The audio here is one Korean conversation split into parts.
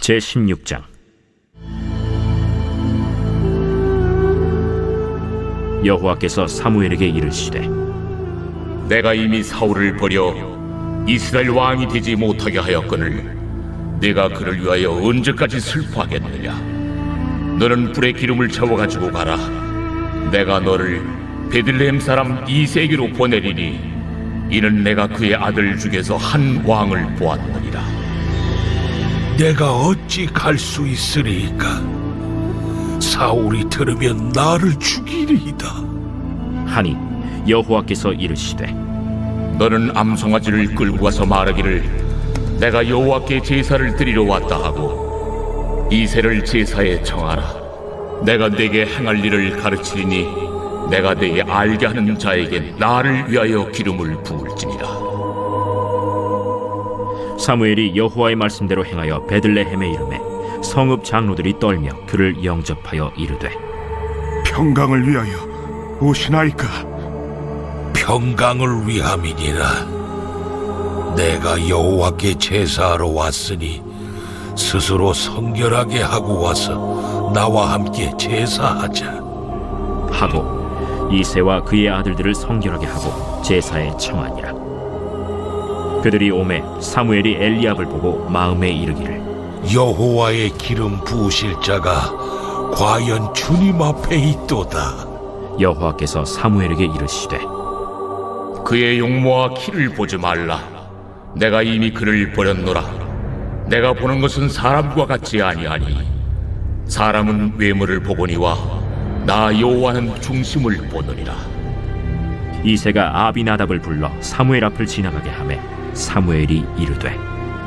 제16장. 여호와께서 사무엘에게 이르시되, 내가 이미 사울을 버려 이스라엘 왕이 되지 못하게 하였거늘 내가 그를 위하여 언제까지 슬퍼하겠느냐. 너는 불에 기름을 채워가지고 가라. 내가 너를 베들레헴 사람 이새에게로 보내리니 이는 내가 그의 아들 중에서 한 왕을 보았느니라. 내가 어찌 갈 수 있으리이까? 사울이 들으면 나를 죽이리이다. 하니 여호와께서 이르시되, 너는 암송아지를 끌고 가서 말하기를 내가 여호와께 제사를 드리러 왔다 하고 이새를 제사에 청하라. 내가 네게 행할 일을 가르치리니 내가 네게 알게 하는 자에게 나를 위하여 기름을 부을지니라. 사무엘이 여호와의 말씀대로 행하여 베들레헴에 이르매 성읍 장로들이 떨며 그를 영접하여 이르되, 평강을 위하여 오시나이까? 평강을 위함이니라. 내가 여호와께 제사하러 왔으니 스스로 성결하게 하고 와서 나와 함께 제사하자 하고 이새와 그의 아들들을 성결하게 하고 제사에 청하니라. 그들이 오매 사무엘이 엘리압을 보고 마음에 이르기를, 여호와의 기름 부으실 자가 과연 주님 앞에 있도다. 여호와께서 사무엘에게 이르시되, 그의 용모와 키를 보지 말라. 내가 이미 그를 버렸노라. 내가 보는 것은 사람과 같지 아니하니 사람은 외모를 보거니와 나 여호와는 중심을 보느니라. 이새가 아비나답을 불러 사무엘 앞을 지나가게 하매 사무엘이 이르되,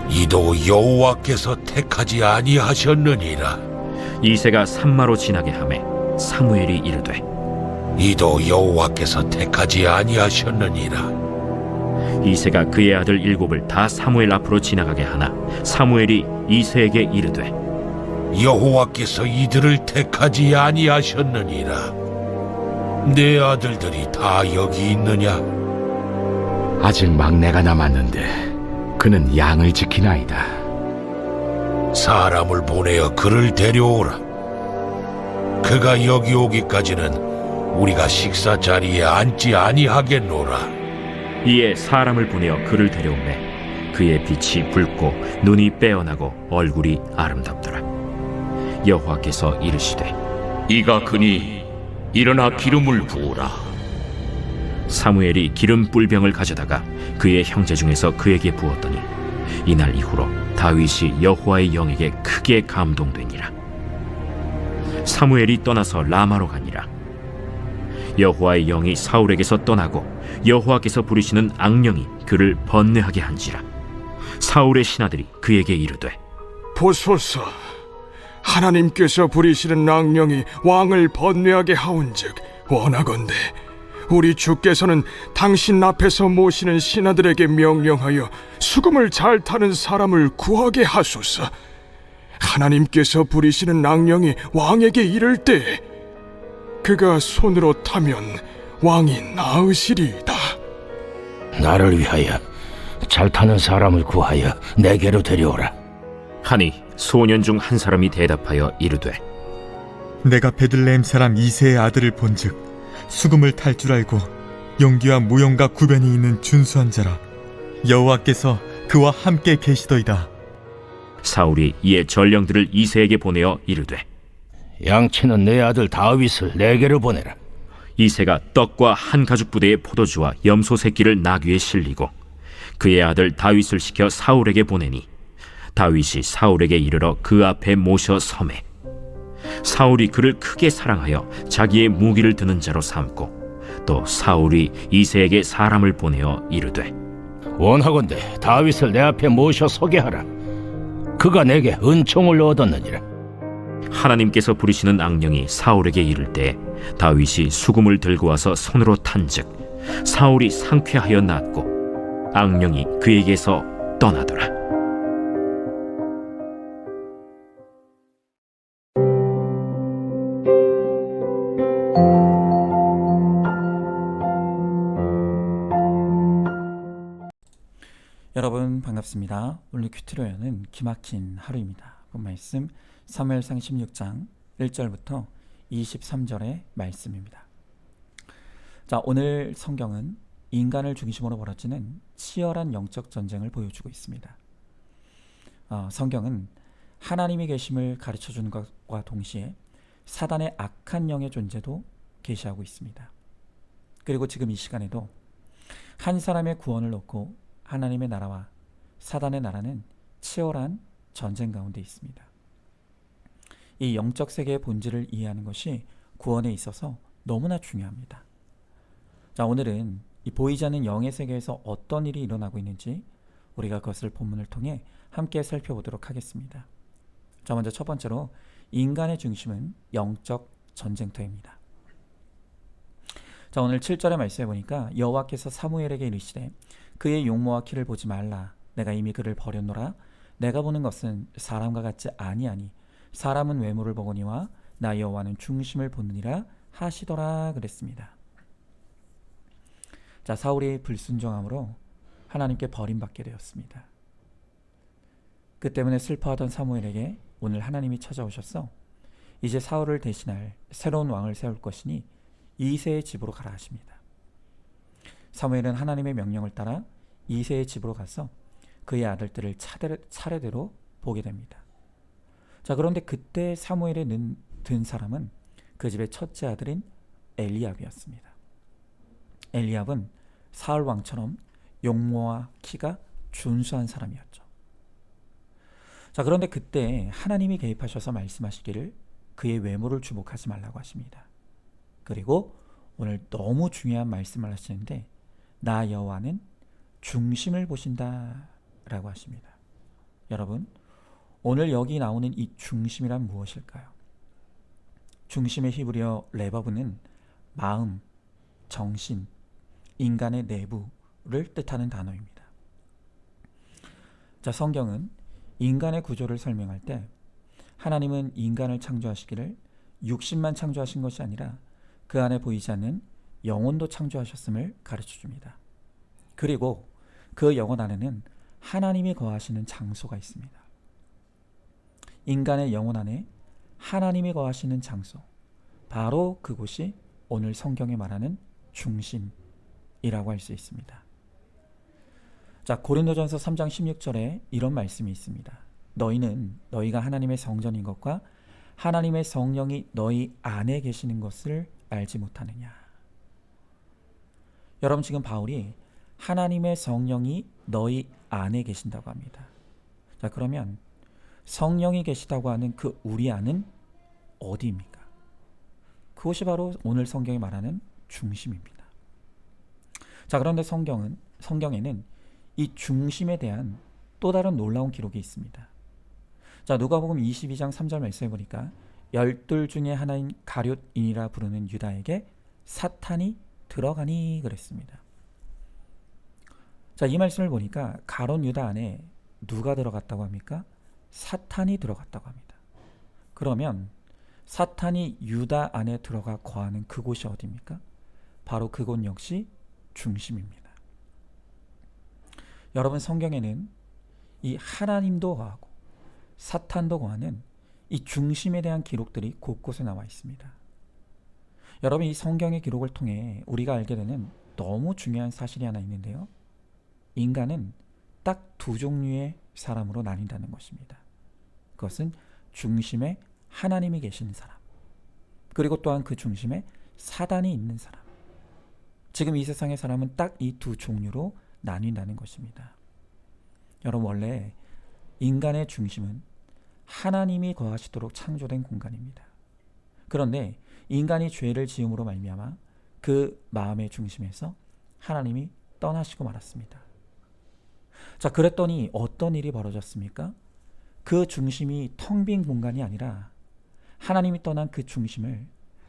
이도 여호와께서 택하지 아니하셨느니라. 이새가 산마로 지나게 하매 사무엘이 이르되, 이도 여호와께서 택하지 아니하셨느니라. 이새가 그의 아들 7을 다 사무엘 앞으로 지나가게 하나 사무엘이 이새에게 이르되, 여호와께서 이들을 택하지 아니하셨느니라. 내 아들들이 다 여기 있느냐? 아직 막내가 남았는데 그는 양을 지키나이다. 사람을 보내어 그를 데려오라. 그가 여기 오기까지는 우리가 식사 자리에 앉지 아니하겠노라. 이에 사람을 보내어 그를 데려오매 그의 빛이 붉고 눈이 빼어나고 얼굴이 아름답더라. 여호와께서 이르시되, 이가 그니 일어나 기름을 부으라. 사무엘이 기름 뿔병을 가져다가 그의 형제 중에서 그에게 부었더니 이날 이후로 다윗이 여호와의 영에게 크게 감동되니라. 사무엘이 떠나서 라마로 가니라. 여호와의 영이 사울에게서 떠나고 여호와께서 부리시는 악령이 그를 번뇌하게 한지라. 사울의 신하들이 그에게 이르되, 보소서, 하나님께서 부리시는 악령이 왕을 번뇌하게 하온즉 원하건대 우리 주께서는 당신 앞에서 모시는 신하들에게 명령하여 수금을 잘 타는 사람을 구하게 하소서. 하나님께서 부리시는 악령이 왕에게 이를 때 그가 손으로 타면 왕이 나으시리이다. 나를 위하여 잘 타는 사람을 구하여 내게로 데려오라. 하니 소년 중 한 사람이 대답하여 이르되, 내가 베들레헴 사람 이새의 아들을 본즉 수금을 탈 줄 알고 용기와 무용과 구변이 있는 준수한 자라. 여호와께서 그와 함께 계시더이다. 사울이 이에 전령들을 이새에게 보내어 이르되, 양치는 내 아들 다윗을 내게로 보내라. 이새가 떡과 한 가죽 부대의 포도주와 염소 새끼를 나귀에 실리고 그의 아들 다윗을 시켜 사울에게 보내니 다윗이 사울에게 이르러 그 앞에 모셔 섬에 사울이 그를 크게 사랑하여 자기의 무기를 드는 자로 삼고 또 사울이 이새에게 사람을 보내어 이르되, 원하건대 다윗을 내 앞에 모셔 서게 하라. 그가 내게 은총을 얻었느니라. 하나님께서 부리시는 악령이 사울에게 이를 때 다윗이 수금을 들고 와서 손으로 탄즉 사울이 상쾌하여 낫고 악령이 그에게서 떠나더라. 여러분 반갑습니다. 오늘 큐티로연은 기막힌 하루입니다. 본 말씀 사무엘상 16장 1절부터 23절의 말씀입니다. 자, 오늘 성경은 인간을 중심으로 벌어지는 치열한 영적 전쟁을 보여주고 있습니다. 성경은 하나님이 계심을 가르쳐주는 것과 동시에 사단의 악한 영의 존재도 계시하고 있습니다. 그리고 지금 이 시간에도 한 사람의 구원을 놓고 하나님의 나라와 사단의 나라는 치열한 전쟁 가운데 있습니다. 이 영적 세계의 본질을 이해하는 것이 구원에 있어서 너무나 중요합니다. 자, 오늘은 이 보이지 않는 영의 세계에서 어떤 일이 일어나고 있는지 우리가 그것을 본문을 통해 함께 살펴보도록 하겠습니다. 자, 먼저 첫 번째로 인간의 중심은 영적 전쟁터입니다. 자, 오늘 7절의 말씀에 보니까 여호와께서 사무엘에게 이르시되 그의 용모와 키를 보지 말라. 내가 이미 그를 버렸노라. 내가 보는 것은 사람과 같지 아니하니 사람은 외모를 보거니와 나 여호와는 중심을 보느니라 하시더라 그랬습니다. 자, 사울이 불순종함으로 하나님께 버림받게 되었습니다. 그 때문에 슬퍼하던 사무엘에게 오늘 하나님이 찾아오셔서 이제 사울을 대신할 새로운 왕을 세울 것이니 이새의 집으로 가라 하십니다. 사무엘은 하나님의 명령을 따라 이새의 집으로 가서 그의 아들들을 차례대로 보게 됩니다. 자, 그런데 그때 사무엘에 든 사람은 그 집의 첫째 아들인 엘리압이었습니다. 엘리압은 사울 왕처럼 용모와 키가 준수한 사람이었죠. 자, 그런데 그때 하나님이 개입하셔서 말씀하시기를 그의 외모를 주목하지 말라고 하십니다. 그리고 오늘 너무 중요한 말씀을 하시는데 나 여호와는 중심을 보신다 라고 하십니다. 여러분, 오늘 여기 나오는 이 중심이란 무엇일까요? 중심의 히브리어 레바브는 마음, 정신, 인간의 내부를 뜻하는 단어입니다. 자, 성경은 인간의 구조를 설명할 때 하나님은 인간을 창조하시기를 육신만 창조하신 것이 아니라 그 안에 보이지 않는 영혼도 창조하셨음을 가르쳐줍니다. 그리고 그 영혼 안에는 하나님이 거하시는 장소가 있습니다. 인간의 영혼 안에 하나님이 거하시는 장소, 바로 그곳이 오늘 성경에 말하는 중심이라고 할 수 있습니다. 자, 고린도전서 3장 16절에 이런 말씀이 있습니다. 너희는 너희가 하나님의 성전인 것과 하나님의 성령이 너희 안에 계시는 것을 알지 못하느냐. 여러분, 지금 바울이 하나님의 성령이 너희 안에 계신다고 합니다. 자, 그러면 성령이 계시다고 하는 그 우리 안은 어디입니까? 그것이 바로 오늘 성경이 말하는 중심입니다. 자, 그런데 성경에는 이 중심에 대한 또 다른 놀라운 기록이 있습니다. 자, 누가복음 22장 3절 말씀해 보니까 12 중에 하나인 가룟인이라 부르는 유다에게 사탄이 들어가니 그랬습니다. 자, 이 말씀을 보니까 가룟 유다 안에 누가 들어갔다고 합니까? 사탄이 들어갔다고 합니다. 그러면 사탄이 유다 안에 들어가 거하는 그곳이 어디입니까? 바로 그곳 역시 중심입니다. 여러분, 성경에는 이 하나님도 거하고 사탄도 거하는 이 중심에 대한 기록들이 곳곳에 나와 있습니다. 여러분, 이 성경의 기록을 통해 우리가 알게 되는 너무 중요한 사실이 하나 있는데요. 인간은 딱 두 종류의 사람으로 나뉜다는 것입니다. 그것은 중심에 하나님이 계시는 사람, 그리고 또한 그 중심에 사단이 있는 사람. 지금 이 세상의 사람은 딱 이 두 종류로 나뉜다는 것입니다. 여러분, 원래 인간의 중심은 하나님이 거하시도록 창조된 공간입니다. 그런데 인간이 죄를 지음으로 말미암아 그 마음의 중심에서 하나님이 떠나시고 말았습니다. 자, 그랬더니 어떤 일이 벌어졌습니까? 그 중심이 텅 빈 공간이 아니라 하나님이 떠난 그 중심을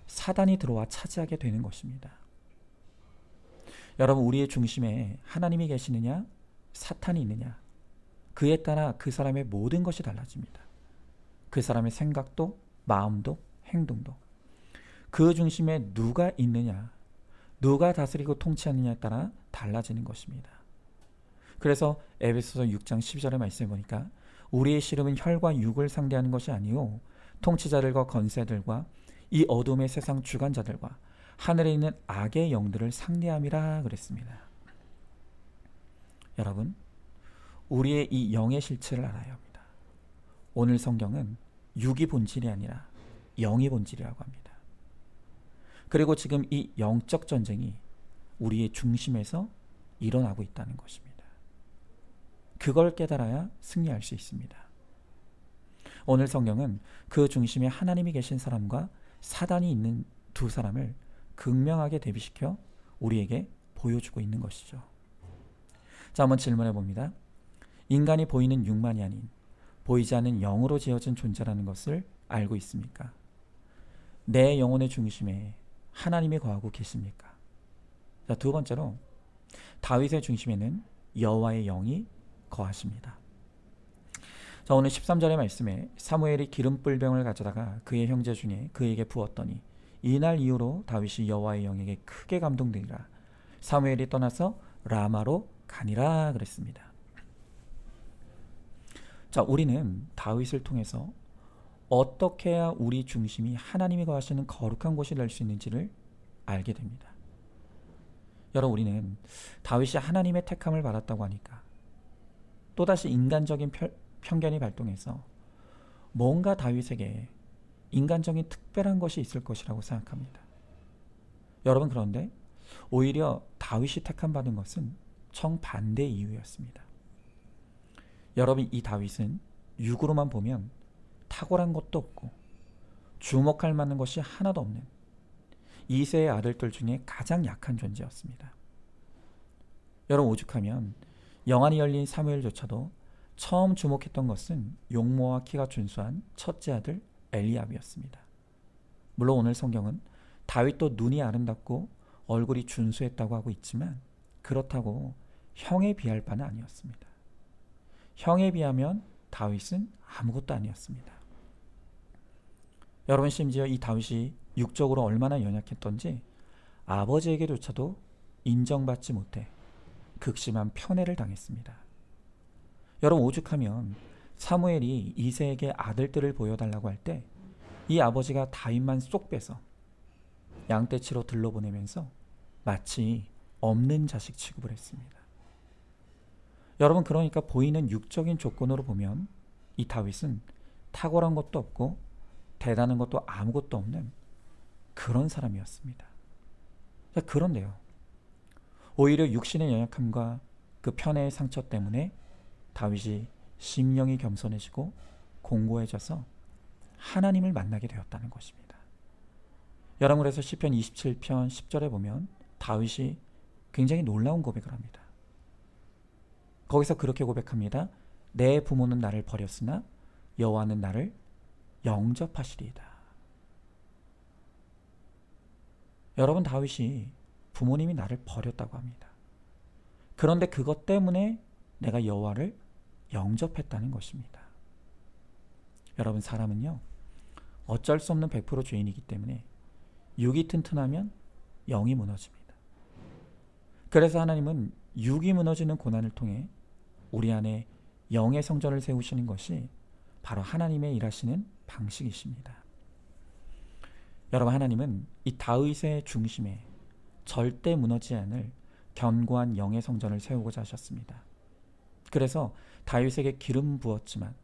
사단이 들어와 차지하게 되는 것입니다. 여러분, 우리의 중심에 하나님이 계시느냐, 사탄이 있느냐, 그에 따라 그 사람의 모든 것이 달라집니다. 그 사람의 생각도, 마음도, 행동도. 그 중심에 누가 있느냐, 누가 다스리고 통치하느냐에 따라 달라지는 것입니다. 그래서 에베소서 6장 12절의 말씀을 보니까 우리의 씨름은 혈과 육을 상대하는 것이 아니요 통치자들과 권세들과 이 어둠의 세상 주관자들과 하늘에 있는 악의 영들을 상대함이라 그랬습니다. 여러분, 우리의 이 영의 실체를 알아야 합니다. 오늘 성경은 육이 본질이 아니라 영이 본질이라고 합니다. 그리고 지금 이 영적 전쟁이 우리의 중심에서 일어나고 있다는 것입니다. 그걸 깨달아야 승리할 수 있습니다. 오늘 성경은 그 중심에 하나님이 계신 사람과 사단이 있는 두 사람을 극명하게 대비시켜 우리에게 보여주고 있는 것이죠. 자, 한번 질문해 봅니다. 인간이 보이는 육만이 아닌 보이지 않는 영으로 지어진 존재라는 것을 알고 있습니까? 내 영혼의 중심에 하나님이 거하고 계십니까? 자, 두 번째로 다윗의 중심에는 여호와의 영이 거하십니다. 자, 오늘 13절의 말씀에 사무엘이 기름불병을 가져다가 그의 형제 중에 그에게 부었더니 이날 이후로 다윗이 여호와의 영에게 크게 감동되니라. 사무엘이 떠나서 라마로 가니라 그랬습니다. 자, 우리는 다윗을 통해서 어떻게 해야 우리 중심이 하나님이 거하시는 거룩한 곳이 될 수 있는지를 알게 됩니다. 여러분, 우리는 다윗이 하나님의 택함을 받았다고 하니까 또다시 인간적인 편견이 발동해서 뭔가 다윗에게 인간적인 특별한 것이 있을 것이라고 생각합니다. 여러분, 그런데 오히려 다윗이 택함 받은 것은 정반대 이유였습니다. 여러분, 이 다윗은 육으로만 보면 탁월한 것도 없고 주목할 만한 것이 하나도 없는 이새의 아들들 중에 가장 약한 존재였습니다. 여러분, 오죽하면 영안이 열린 사무엘조차도 처음 주목했던 것은 용모와 키가 준수한 첫째 아들 엘리압이었습니다. 물론 오늘 성경은 다윗도 눈이 아름답고 얼굴이 준수했다고 하고 있지만 그렇다고 형에 비할 바는 아니었습니다. 형에 비하면 다윗은 아무것도 아니었습니다. 여러분, 심지어 이 다윗이 육적으로 얼마나 연약했던지 아버지에게조차도 인정받지 못해 극심한 편애를 당했습니다. 여러분, 오죽하면 사무엘이 이새에게 아들들을 보여달라고 할 때 이 아버지가 다윗만 쏙 빼서 양떼치로 들러보내면서 마치 없는 자식 취급을 했습니다. 여러분, 그러니까 보이는 육적인 조건으로 보면 이 다윗은 탁월한 것도 없고 대단한 것도 아무것도 없는 그런 사람이었습니다. 그런데요, 오히려 육신의 연약함과 그 편애의 상처 때문에 다윗이 심령이 겸손해지고 공고해져서 하나님을 만나게 되었다는 것입니다. 여러분, 그래서 시편 27편 10절에 보면 다윗이 굉장히 놀라운 고백을 합니다. 거기서 그렇게 고백합니다. 내 부모는 나를 버렸으나 여호와는 나를 영접하시리이다. 여러분, 다윗이 부모님이 나를 버렸다고 합니다. 그런데 그것 때문에 내가 여호와를 영접했다는 것입니다. 여러분, 사람은요 어쩔 수 없는 100% 죄인이기 때문에 육이 튼튼하면 영이 무너집니다. 그래서 하나님은 육이 무너지는 고난을 통해 우리 안에 영의 성전을 세우시는 것이 바로 하나님의 일하시는 방식이십니다. 여러분, 하나님은 이 다윗의 중심에 절대 무너지지 않을 견고한 영의 성전을 세우고자 하셨습니다. 그래서 다윗에게 기름 부었지만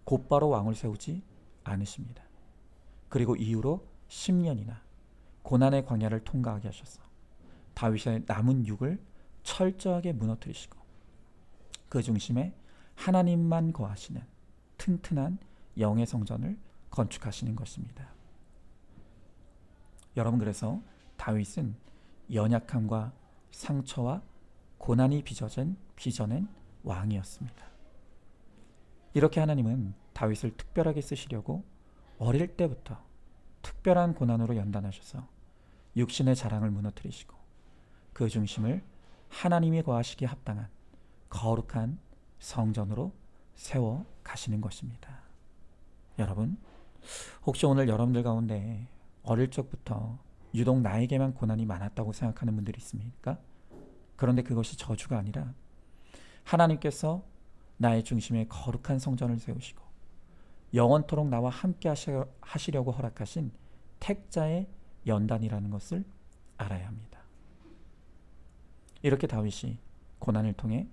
곧바로 왕을 세우지 않으십니다. 그리고 이후로 10년이나 고난의 광야를 통과하게 하셔서 다윗의 남은 육을 철저하게 무너뜨리시고 그 중심에 하나님만 거하시는 튼튼한 영의 성전을 건축하시는 것입니다. 여러분, 그래서 다윗은 연약함과 상처와 고난이 빚어낸 왕이었습니다. 이렇게 하나님은 다윗을 특별하게 쓰시려고 어릴 때부터 특별한 고난으로 연단하셔서 육신의 자랑을 무너뜨리시고 그 중심을 하나님이 거하시기에 합당한 거룩한 성전으로 세워 가시는 것입니다. 여러분, 혹시 오늘 여러분들 가운데 어릴 적부터 유독 나에게만 고난이 많았다고 생각하는 분들이 있습니까? 그런데 그것이 저주가 아니라 하나님께서 나의 중심에 거룩한 성전을 세우시고 영원토록 나와 함께 하시려고 허락하신 택자의 연단이라는 것을 알아야 합니다. 이렇게 다윗이 고난을 통해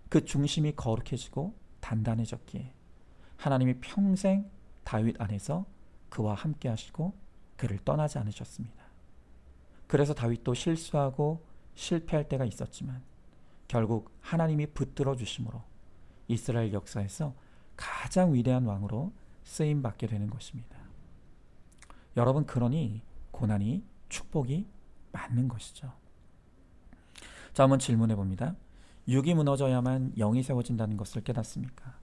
그 중심이 거룩해지고 단단해졌기에 하나님이 평생 다윗 안에서 그와 함께 하시고 그를 떠나지 않으셨습니다. 그래서 다윗도 실수하고 실패할 때가 있었지만 결국 하나님이 붙들어 주심으로 이스라엘 역사에서 가장 위대한 왕으로 쓰임 받게 되는 것입니다. 여러분, 그러니 고난이 축복이 맞는 것이죠. 자, 한번 질문해 봅니다. 육이 무너져야만 영이 세워진다는 것을 깨닫습니까?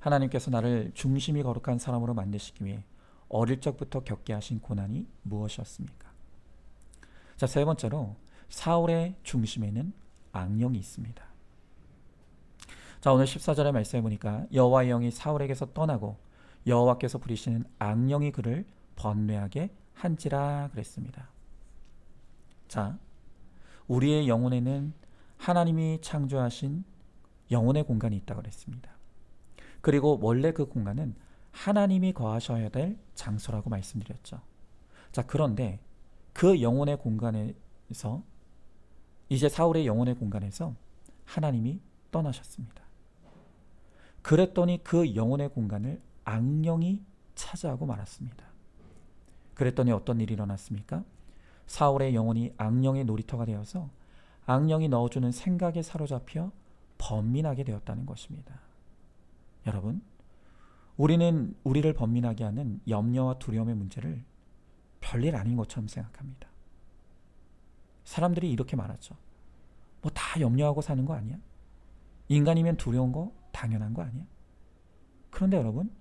하나님께서 나를 중심이 거룩한 사람으로 만드시기 위해 어릴 적부터 겪게 하신 고난이 무엇이었습니까? 자, 세 번째로 사울의 중심에는 악령이 있습니다. 자, 오늘 14절의 말씀에 보니까 여호와의 영이 사울에게서 떠나고 여호와께서 부리시는 악령이 그를 번뇌하게 한지라 그랬습니다. 자, 우리의 영혼에는 하나님이 창조하신 영혼의 공간이 있다고 그랬습니다. 그리고 원래 그 공간은 하나님이 거하셔야 될 장소라고 말씀드렸죠. 자, 그런데 그 영혼의 공간에서 이제 사울의 영혼의 공간에서 하나님이 떠나셨습니다. 그랬더니 그 영혼의 공간을 악령이 차지하고 말았습니다. 그랬더니 어떤 일이 일어났습니까? 사울의 영혼이 악령의 놀이터가 되어서 악령이 넣어주는 생각에 사로잡혀 번민하게 되었다는 것입니다. 여러분, 우리는 우리를 번민하게 하는 염려와 두려움의 문제를 별일 아닌 것처럼 생각합니다. 사람들이 이렇게 말하죠. 뭐 다 염려하고 사는 거 아니야? 인간이면 두려운 거 당연한 거 아니야? 그런데 여러분,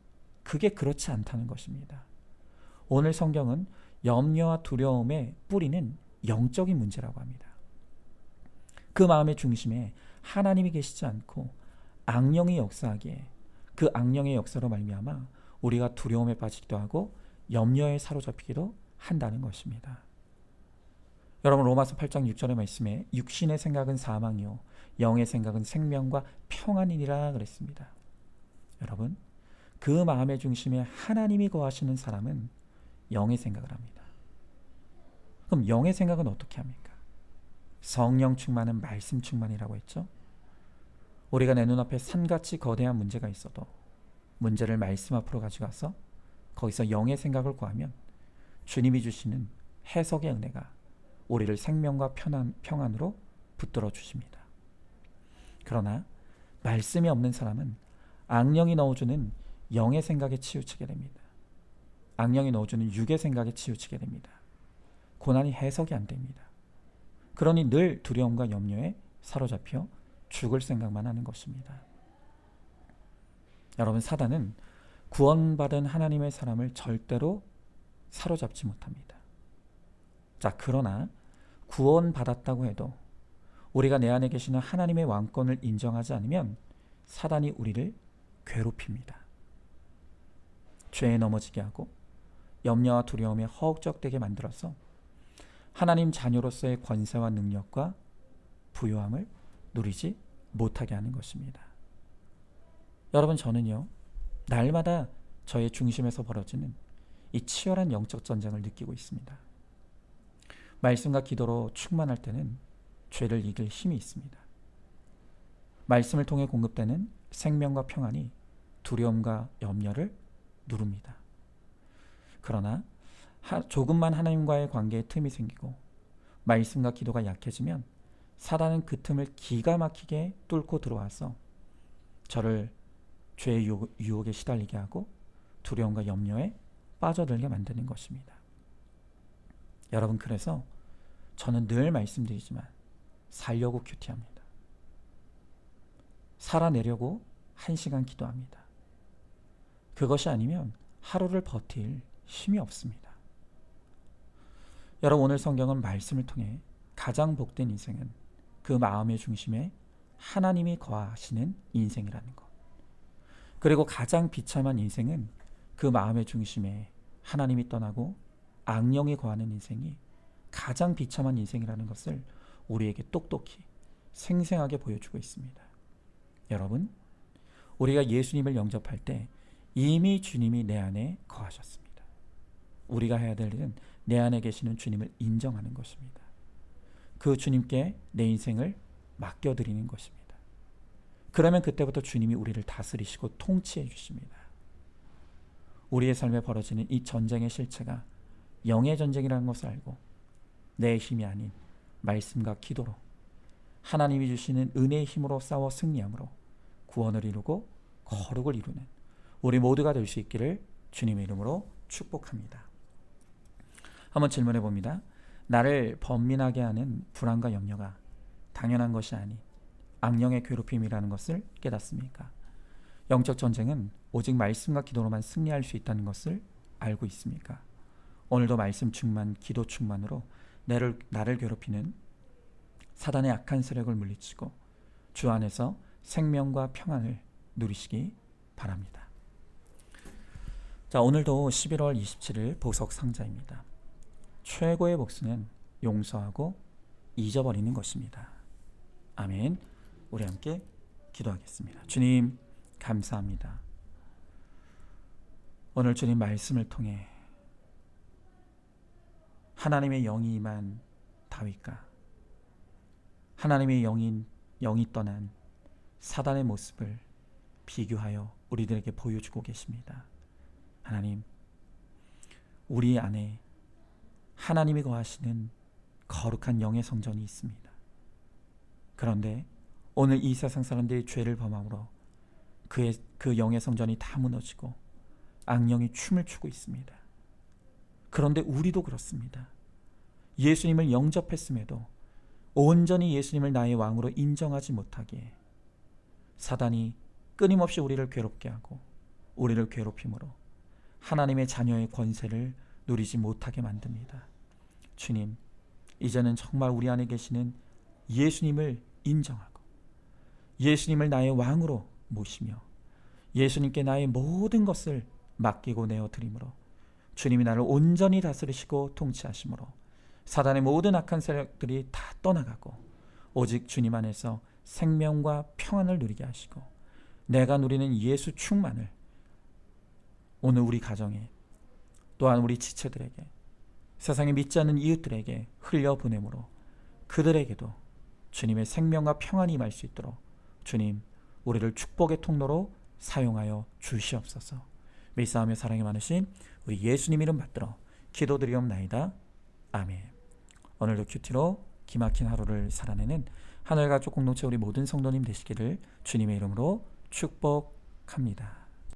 그게 그렇지 않다는 것입니다. 오늘 성경은 염려와 두려움의 뿌리는 영적인 문제라고 합니다. 그 마음의 중심에 하나님이 계시지 않고 악령이 역사하기에 그 악령의 역사로 말미암아 우리가 두려움에 빠지기도 하고 염려에 사로잡히기도 한다는 것입니다. 여러분, 로마서 8장 6절의 말씀에 육신의 생각은 사망이요 영의 생각은 생명과 평안이니라 그랬습니다. 여러분, 그 마음의 중심에 하나님이 거하시는 사람은 영의 생각을 합니다. 그럼 영의 생각은 어떻게 합니까? 성령 충만은 말씀 충만이라고 했죠. 우리가 내 눈앞에 산같이 거대한 문제가 있어도 문제를 말씀 앞으로 가져가서 거기서 영의 생각을 구하면 주님이 주시는 해석의 은혜가 우리를 생명과 평안으로 붙들어 주십니다. 그러나 말씀이 없는 사람은 악령이 넣어주는 영의 생각에 치우치게 됩니다. 악령이 넣어주는 육의 생각에 치우치게 됩니다. 고난이 해석이 안 됩니다. 그러니 늘 두려움과 염려에 사로잡혀 죽을 생각만 하는 것입니다. 여러분, 사단은 구원받은 하나님의 사람을 절대로 사로잡지 못합니다. 자, 그러나 구원받았다고 해도 우리가 내 안에 계시는 하나님의 왕권을 인정하지 않으면 사단이 우리를 괴롭힙니다. 죄에 넘어지게 하고 염려와 두려움에 허우적대게 만들어서 하나님 자녀로서의 권세와 능력과 부요함을 누리지 못하게 하는 것입니다. 여러분, 저는요, 날마다 저의 중심에서 벌어지는 이 치열한 영적 전쟁을 느끼고 있습니다. 말씀과 기도로 충만할 때는 죄를 이길 힘이 있습니다. 말씀을 통해 공급되는 생명과 평안이 두려움과 염려를 누릅니다. 그러나 조금만 하나님과의 관계에 틈이 생기고 말씀과 기도가 약해지면 사단은 그 틈을 기가 막히게 뚫고 들어와서 저를 죄의 유혹에 시달리게 하고 두려움과 염려에 빠져들게 만드는 것입니다. 여러분, 그래서 저는 늘 말씀드리지만 살려고 큐티합니다. 살아내려고 1시간 기도합니다. 그것이 아니면 하루를 버틸 힘이 없습니다. 여러분, 오늘 성경은 말씀을 통해 가장 복된 인생은 그 마음의 중심에 하나님이 거하시는 인생이라는 것, 그리고 가장 비참한 인생은 그 마음의 중심에 하나님이 떠나고 악령이 거하는 인생이 가장 비참한 인생이라는 것을 우리에게 똑똑히 생생하게 보여주고 있습니다. 여러분, 우리가 예수님을 영접할 때 이미 주님이 내 안에 거하셨습니다. 우리가 해야 될 일은 내 안에 계시는 주님을 인정하는 것입니다. 그 주님께 내 인생을 맡겨드리는 것입니다. 그러면 그때부터 주님이 우리를 다스리시고 통치해 주십니다. 우리의 삶에 벌어지는 이 전쟁의 실체가 영의 전쟁이라는 것을 알고 내 힘이 아닌 말씀과 기도로 하나님이 주시는 은혜의 힘으로 싸워 승리함으로 구원을 이루고 거룩을 이루는 우리 모두가 될 수 있기를 주님의 이름으로 축복합니다. 한번 질문해 봅니다. 나를 번민하게 하는 불안과 염려가 당연한 것이 아닌 악령의 괴롭힘이라는 것을 깨닫습니까? 영적 전쟁은 오직 말씀과 기도로만 승리할 수 있다는 것을 알고 있습니까? 오늘도 말씀 충만, 기도 충만으로 나를 괴롭히는 사단의 악한 세력을 물리치고 주 안에서 생명과 평안을 누리시기 바랍니다. 자, 오늘도 11월 27일 보석 상자입니다. 최고의 복수는 용서하고 잊어버리는 것입니다. 아멘. 우리 함께 기도하겠습니다. 주님, 감사합니다. 오늘 주님 말씀을 통해 하나님의 영이 임한 다윗과 하나님의 영이 떠난 사단의 모습을 비교하여 우리들에게 보여주고 계십니다. 하나님, 우리 안에 하나님이 거하시는 거룩한 영의 성전이 있습니다. 그런데 오늘 이 세상 사람들이 죄를 범함으로 그 영의 성전이 다 무너지고 악령이 춤을 추고 있습니다. 그런데 우리도 그렇습니다. 예수님을 영접했음에도 온전히 예수님을 나의 왕으로 인정하지 못하기에 사단이 끊임없이 우리를 괴롭게 하고 우리를 괴롭힘으로 하나님의 자녀의 권세를 누리지 못하게 만듭니다. 주님, 이제는 정말 우리 안에 계시는 예수님을 인정하고 예수님을 나의 왕으로 모시며 예수님께 나의 모든 것을 맡기고 내어드림으로 주님이 나를 온전히 다스리시고 통치하심으로 사단의 모든 악한 세력들이 다 떠나가고 오직 주님 안에서 생명과 평안을 누리게 하시고 내가 누리는 예수 충만을 오늘 우리 가정에 또한 우리 지체들에게 세상에 믿지 않는 이웃들에게 흘려보내므로 그들에게도 주님의 생명과 평안이 임할 수 있도록 주님, 우리를 축복의 통로로 사용하여 주시옵소서. 믿사오며 사랑이 많으신 우리 예수님 이름 받들어 기도드리옵나이다. 아멘. 오늘도 큐티로 기막힌 하루를 살아내는 하늘가족 공동체 우리 모든 성도님 되시기를 주님의 이름으로 축복합니다.